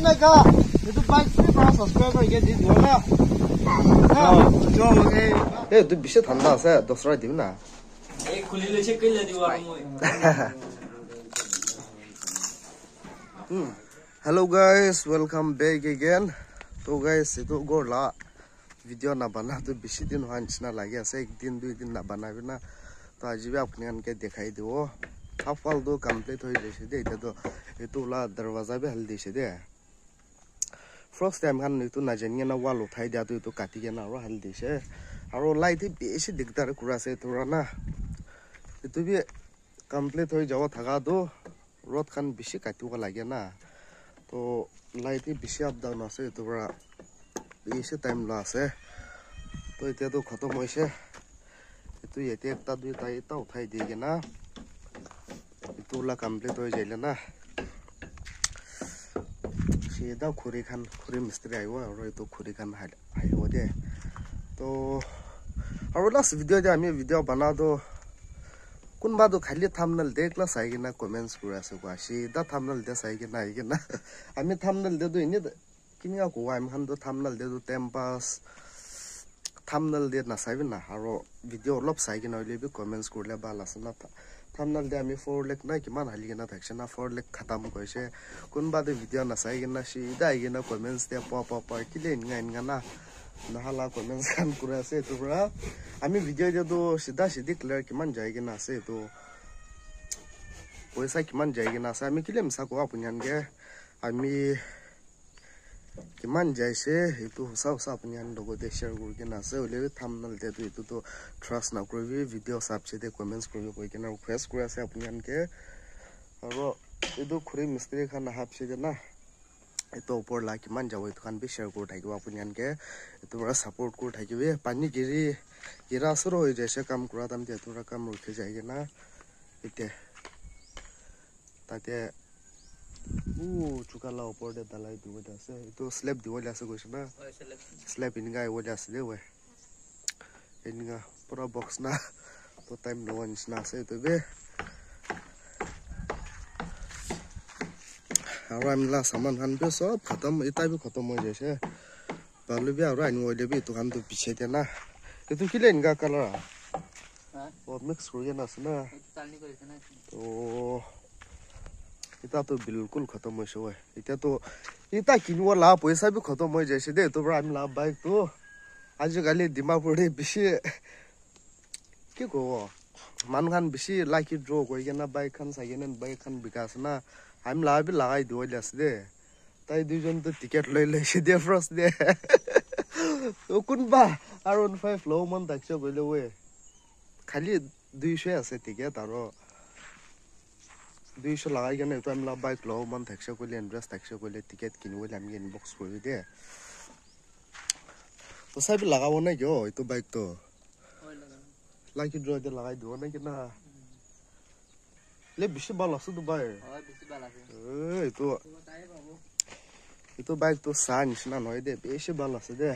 na ka. Itu bike free para subscriber ke di dua na. Jo eh tu bisa thanda ase dosra dim na. एक खुली ले छे कइला दिवा मोय Hello guys, welcome back again. तो guys itu gorla video na bana तो बेसी दिन हांचना लागे ase एक दिन दुई दिन ना बना बिना तो आज भी अपने अन के दिखाई दो हाफ फॉल दो कंप्लीट हो जैसे दे तो itu ला दरवाजा भी हल देसे दे first time kan itu na jenia na wall uthai dia to itu kati ke na ro hal देसे aro light बेसी दिखदार कुरा से थोड़ा ना itu भी कंप्लीट हो जाओ थका दो रोड खान बेसी काटिबो लागे ना तो लाइट बेसी अप डाउन আছে तो बरा बेसी टाइम ला আছে तो इते तो खत्म होइसे itu येते एकटा दुईटा इता उठाई दिगे ना इतुला कंप्लीट हो जाइले ना सीधा खुरी मिस्त्री आइयो और तो खुरी खान आइयो दे तो और लास्ट वीडियो जे हामी वीडियो बना दो कुनबा तो खाली थंबनेल देखला साइगे ना कमेंट्स कुरा से वासी दा थंबनेल दे साइगे ना आइगे ना हामी थंबनेल दे दो इने किनिया को आइम खान दो थंबनेल दे दो टाइम पास थंबनेल दे ना साइबे ना हारो वीडियो लप साइगे ना ले भी कमेंट्स करले बालास ना थंबनेल दे हामी 4 लाख ना किमान हालिगे ना थाक्से ना 4 लाख खत्म कइसे कुनबा दे वीडियो ना साइगे ना सीधा आइगे ना कमेंट्स दे प किले निगा ना नहाला कमेंट्स खान कुरा से तो बरा हामी भिडियो दे तो सीधा सीधी क्लियर किमान जाएगी ना से तो पैसा किमान जाएगी ना से हामी किले मिसा को अपनियान के हामी किमान जाइसे इतु होसा अपनियान लोगो दे शेयर करके ना से ओले थंबनेल दे तो इतु तो ट्रस्ट ना करबी वीडियो सबसे दे कमेंट्स करबी कोइ के ना रिक्वेस्ट कुरा से अपनियान के और इतु खुरी मिस्त्री खान हाफ से ना तो ऊपर ला किमान जाओ तो खान भी शेयर कर थाकिबो अपनियान के तो बड़ा सपोर्ट कर थाकिबे पानी गिरा सुरो हो जैसे काम करा तम ते तोरा काम रुके जाएगे ना इते ताते चुकाला ऊपर दे दलाई दिबो दासे तो स्लैब दिबो लासे गइस ना स्लैब इनगा हो जासे दे वे इनगा पूरा बॉक्स ना तो टाइम नो वंस ना से तो बे आरामला सामान खान पे सब खत्म इता भी खत्म हो जैसे बालू भी और आइन ओले भी तो खान तो पीछे थे ना ये तो किले इनका कलर हां और मिक्स हो गया ना सुना तो इता तो बिल्कुल खत्म हो सो है इता तो इता किनवा ला पैसा भी खत्म हो जैसे दे तो बरा हम ला बाइक तो आज गाली दिमापुरे बेसी के को मान खान बेसी लाइक ड्रॉ गई के ना बाइक खान साइकेन बाइक खान विकास ना हम ला भी लगाई दो लेस दे ताई दुजन तो टिकट ले लेसे दे फर्स्ट दे तो कुनबा अराउंड 5 लो मन तकसे गइले वे खाली 200 আছে टिकट आरो 200 लगाई गने तो हम ला बाइक लो मन तकसे गइले इन्वेस्ट तकसे गइले टिकट किनवे हम इनबॉक्स কৰি दे तो सब लगाओ ना क्यों तो बाइक तो लाइक ड्रॉ दे लगाई दो ना कि ना ले बेसी बाल আছে दुबई बेसी बाल আছে तो बाइक तो साइंस ना नय दे बेसी बाल আছে दे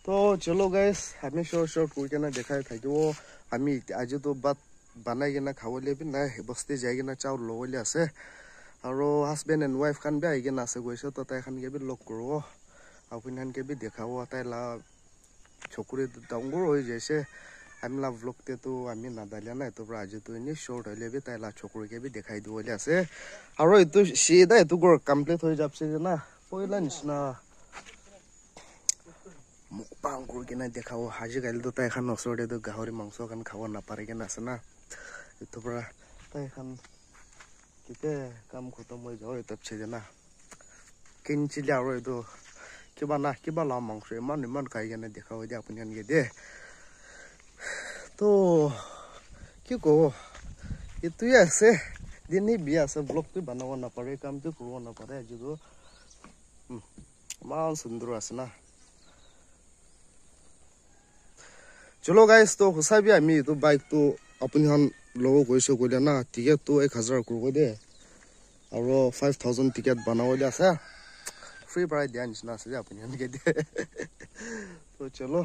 तो चलो गाइस हमें शॉर्ट करके ना दिखाई था कि वो हमें आज तो बात बनाई के ना खावले भी ना बस्ती जाएगी ना चाउल लोले আছে और हस्बैंड एंड वाइफ खान भी आइगे ना से गइसे तो ताई खान के भी लॉक करो अपन के भी दिखाओ ताई ला छोकरी डांगुर हो जैसे हमला व्लॉग ते तो आमी ना दालिया ना तो आज तो इने शॉर्ट हले भी ताइला छोकरी के भी दिखाई दोले আছে और इतो सीधा इतो गोर कंप्लीट हो जाबसे ना पहिला निसना मुकबांग करके ना देखाओ हाजी गाइल तो ताइ खान असोडे तो गाहरी मांस खान खावा ना पारे के ना আছে ना इतो बरा ताइ खान किते काम खत्म हो जाओ तब से ना किनचिले और इतो किबा ला मांस मन खाइ के ना देखाओ दे अपन के दे तो क्यों को ये तो ऐसे दिन ही बिया से ब्लॉग पे बनावा ना पड़े काम तो करवा ना पड़े आज तो मान सुंदर आसना चलो गाइस तो होसा भी आमी तो बाइक तो अपनी हम लोगों को ऐसे कोले ना टिकट तो 1000 करबो दे और 5000 टिकट बनाओ ले आसा फ्री प्राइस ध्यान ना से अपनी हम के दे तो चलो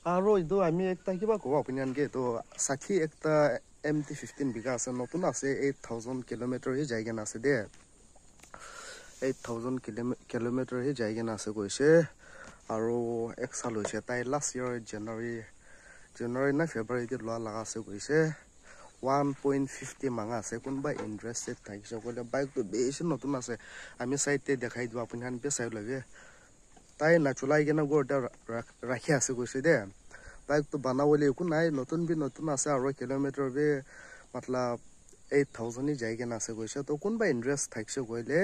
आरो इदो आमी एकता किबा को अपनियान के तो साथी एकता MT15 बिगा আছে নতুন আছে 8000 কিলোমিটার হে জায়গা না আছে দে 8000 কিলোমিটাৰ হি যাইগে না আছে কৈছে আৰু এক সাল হৈছে তাই লাষ্ট ইয়াৰ জানুৱাৰী না ফেব্ৰুৱাৰীতে লোৱা লাগা আছে কৈছে 1.50 মাঙা আছে কোনবা ইন্টারেস্টেড থাকিছে কলে বাইকটো বেছি নতুন আছে আমি সাইডতে দেখাই দিও আপুনি হান চাই লাগে তাই না চলাই কেনে গৰটা ৰাখি আছে কৈছে দে বাইকটো বানাবলে একো নাই নতুন আছে আৰু কিলোমিটাৰ বে মতলব 8000 নি যাইগে না আছে কৈছে তো কোনবা ইন্টারেস্ট থাকিছে কইলে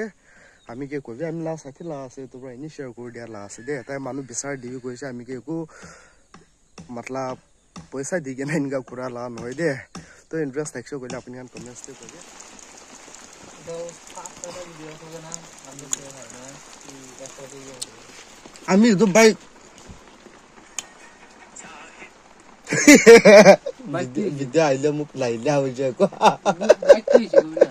আমি কে কবি আমি লা সাথী লা আছে তো পৰা ইনি শেয়াৰ কৰি দিয়া লা আছে দে তাই মানুহ বিচাৰ দিবি কৈছে আমি কে একো মতলব পইচা দি কেনে ইনকা কৰা লা নহয় দে তো ইন্টারেস্ট থাকিছে কইলে আপুনি হান কমেন্টস তে কবি তো পাঁচ টাকা ভিডিও হবে না আমি তো হয় না কি একটা দিয়ে আমি তো বাইক বিদ্যা আইলে মোক লাইলা হৈ যায় কো বাইক কি হিসেবে না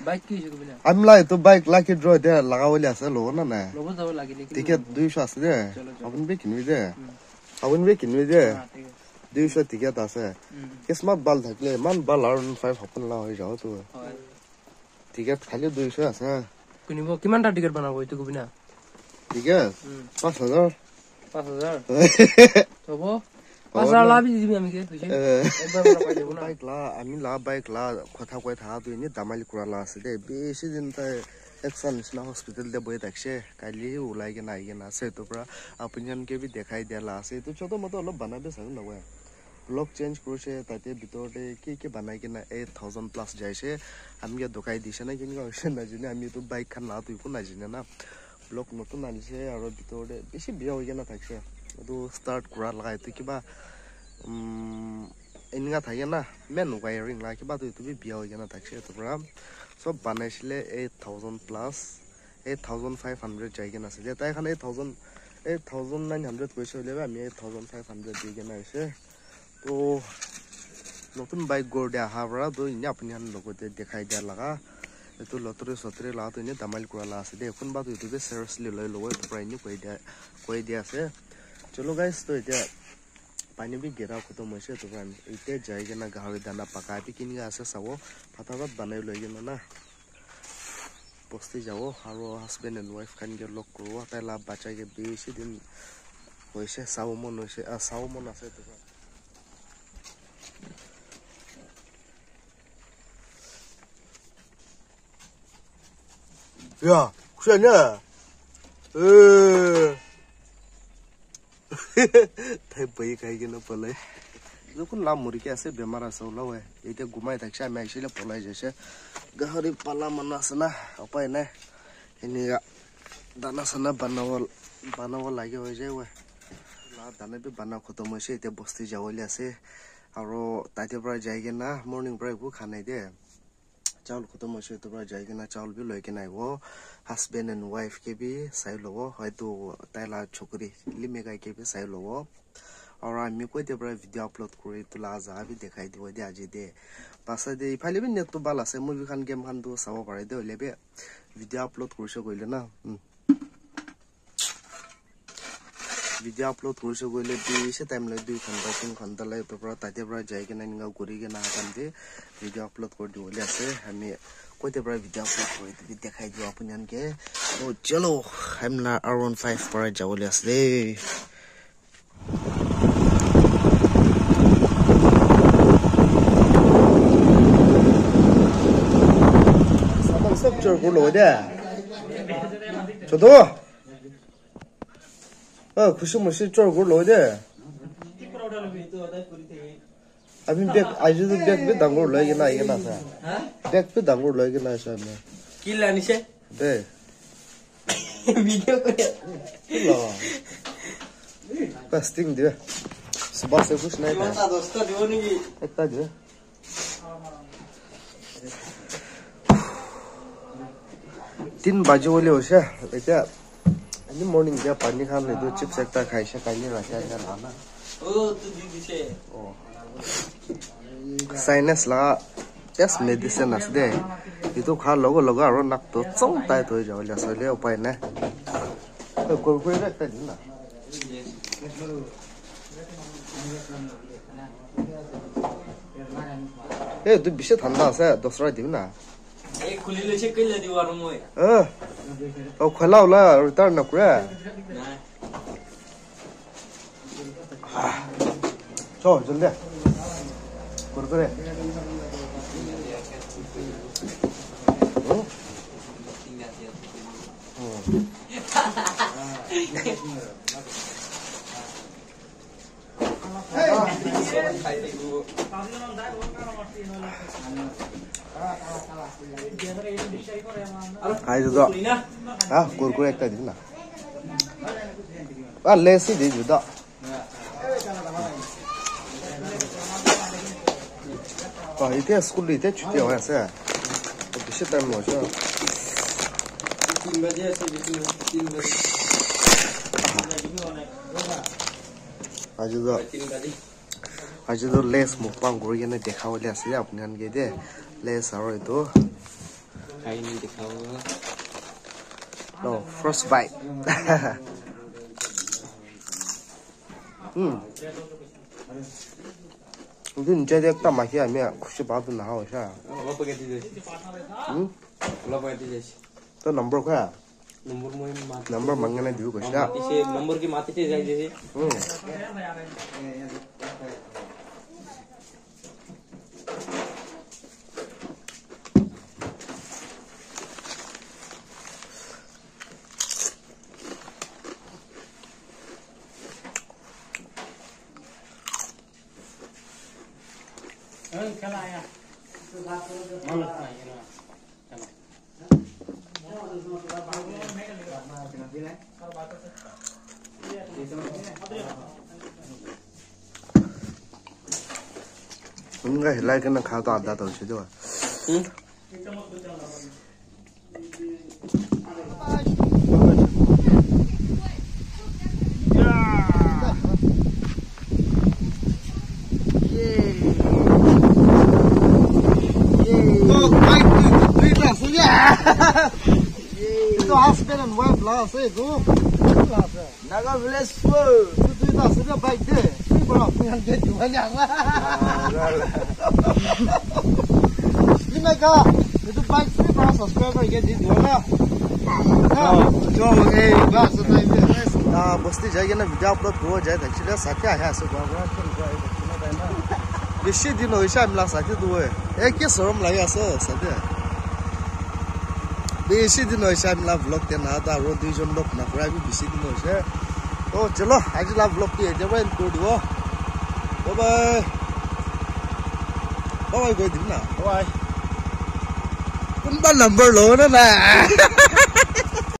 বাইক কি হিসেবে না আমি লাই তো বাইক লাকি ড্র দে লাগাবলে আছে লো না না লোব যাব লাগিলে কি টিকেট 200 আছে দে আপনি বে কিনবি দে 200 টিকেট আছে কিসমত বাল থাকলে মান বাল আৰু 5 হপন লা হৈ যাও তো হয় টিকেট খালি 200 আছে কিনিব কিমানটা টিকেট বানাবো এইটো কবি না টিকেট 5000 হব 5000 লাভ দিবি আমি কে তুই একবার পাই দেব না বাইক লা আমি লা বাইক লা কথা কই থাকা তুই নি দামালি কুৰা লা আছে দে বেছি দিন তাই একসান নিচিনা হস্পিটেল দে বই থাকছে কালি ওলাই কে নাই কে না আছে তো পৰা আপুনি কে বি দেখাই দিয়া লা আছে তো ছোট মত অলপ বানাবে চাও নগয় ব্লক চেঞ্জ কৰিছে তাতে ভিতৰতে কি বানাই কিনা 8000 প্লাস যাইছে আমি কে দকাই দিছে না কিনকা হৈছে না জনে আমি তো বাইক খান লা তুই কো না জনে না ব্লক নতুন আনিছে আৰু ভিতৰতে বেছি বিয়া হৈ কেনা থাকছে তো স্টাৰ্ট কৰা লাগাই তো কিবা ইনকা থাকে না মেন ওয়ায়াৰিং লা কিবা তো বি বিয়া হৈ কেনা থাকছে তো পৰা সব বানাইছিলে 8000 প্লাস 8500 যাই কেনা আছে তাই খান 8900 কৈছে হলে আমি 8500 দি কেনা আছে তো নতুন বাইক গৰ দে আহা পৰা তো ইনি আপুনি হান লগতে দেখাই দিয়া লাগা এটো লটৰে লা তো ইনি দামাল কৰা লা আছে দে এখন বা ইউটিউবে সিৰিয়াসলি লৈ লব তো পৰা ইনি কৈ দিয়া আছে চলো গাইস তো এতিয়া পানী বি গেৰা খতম হৈছে তো পৰা এতিয়া যাই কেনা গাহৰি দানা পাকা বি কিনি আছে চাব ফটাফট বানাই লৈ কেনা না বস্তি যাব আৰু হাজবেণ্ড এণ্ড ওয়াইফ খান কে লগ কৰোঁ তাই লাভ বাচ্চাকে বেছি দিন হৈছে চাও মন আছে তো Ja, schön, ja. Thầy bấy cái nó phải lấy. Lúc con làm một cái sẽ bị mara sầu lâu rồi. Vậy thì gumai thạch sai mày sẽ là phải lấy chứ. Gahari pala mana sana apa ini? Ini ya dana sana banawal lagi aja we. Lah dana bi banau khotom hoise itu bosti jawali ase. Aro tadi pra jaige na morning break bu khanai de. চাউল খতম হৈছে তো পৰা যাই কিনা চাউল B লৈ কিনা আহিব হাজবেণ্ড এণ্ড ওয়াইফ কে বি চাই ল'ব হয়তো তাইলা চকৰি লিমেগাই কে বি চাই ল'ব আৰু আমি কৈ দিয়া পৰা ভিডিঅ' আপলোড কৰি তোলা যা বি দেখাই দিব দে আজি দে পাছে দে ইফালে বি নেটটো ভাল আছে মুভি খান গেম খানটো চাব পাৰে দে হ'লে বি ভিডিঅ' আপলোড কৰিছে কৰিলে না ভিডিঅ' আপলোড কৰিছে কৰিলে বেছি টাইম লৈ 2 ঘণ্টা 3 ঘণ্টা লৈ তো পৰা তাতে পৰা যাই কিনা নিগা কৰি কিনা হাতান দে ভিডিঅ' আপলোড কৰি দিবলৈ আছে আমি কইতে পৰা ভিডিঅ' আপলোড কৰি দি দেখাই দিও আপুনি আনকে তো চলো হামলা R15 পৰা যাবলৈ আছে দে সামান সব চোর গুলো দে ছোট খুশি মুশি চোর গুলো দে আমি ব্যাগ আইজু ব্যাগ বে ডাঙৰ লৈ গনা আইগনা আছে ব্যাগ বে ডাঙৰ লৈ গনা আছে আমি কি লানিছে দে ভিডিও করে লা কাস্টিং দে সুবা সে কুছ নাই কোনটা দোস্ত দিব নাকি একটা দে 3 বাজে হলে হইছে এটা আমি মর্নিং দিয়া পানি খান লেদো চিপস একটা খাইছে কাইলে রাখা না ও তুই দিছে ও সাইনাস লা just medicine as de itu kha logo aro nak to chong tai to jaw la so le upai na ko ko ra ta din na tu bishe thanda ase dosra din na খুলি লৈছে কইলে দিব আৰু মই ও খলা ওলা return নকৰে নাই চল জলদি কুৰকুৰে খাই যা কুৰকুৰে একটা দিবি না লেচি দি যা এতিয়া স্কুল এতিয়া ছুটি হৈ আছে বেছি টাইম নহয় 3 বাজে আছে 3 বাজে আজি তো লেস মুখপাং কৰি কেনে দেখাবলৈ আছে আপুনি আনকে দে লেস আৰু এইটো খাই নি দেখাও no first bite दिन चाहिँ एकता माखी हामी खुसी पाउँदै नहाउ छ অলপ পকেট দি দিছি অলপ পকেট দি দিছি তো নম্বৰ খা নম্বৰ মই নম্বৰ মঙ্গনে দিউ কৈছা মাতিছে নম্বৰ কি মাতিছে যাই দিছি खेला आया उनका हिला के ना खा तो आधा तो छे जो itu husband and wife lah saya tu naga village tu dah sudah baik deh ni berapa yang dia jual yang lah ni mereka itu baik tu berapa subscriber dia jual lah jo bas sudah ini basti जाएगा ना video upload हो जाए actually साथी आया से बाबा बेसी दिन होइसा हमला साथी दुए एक के शरम लागि आछो साथी बेसी दिन होइसा हमला ब्लॉग ते ना ता रो दुई जन लोग ना पुरा भी बेसी दिन होइसे तो चलो आज ला ब्लॉग के जब इन को दियो बाय बाय गई दिन ना बाय कुन बा नंबर लो ना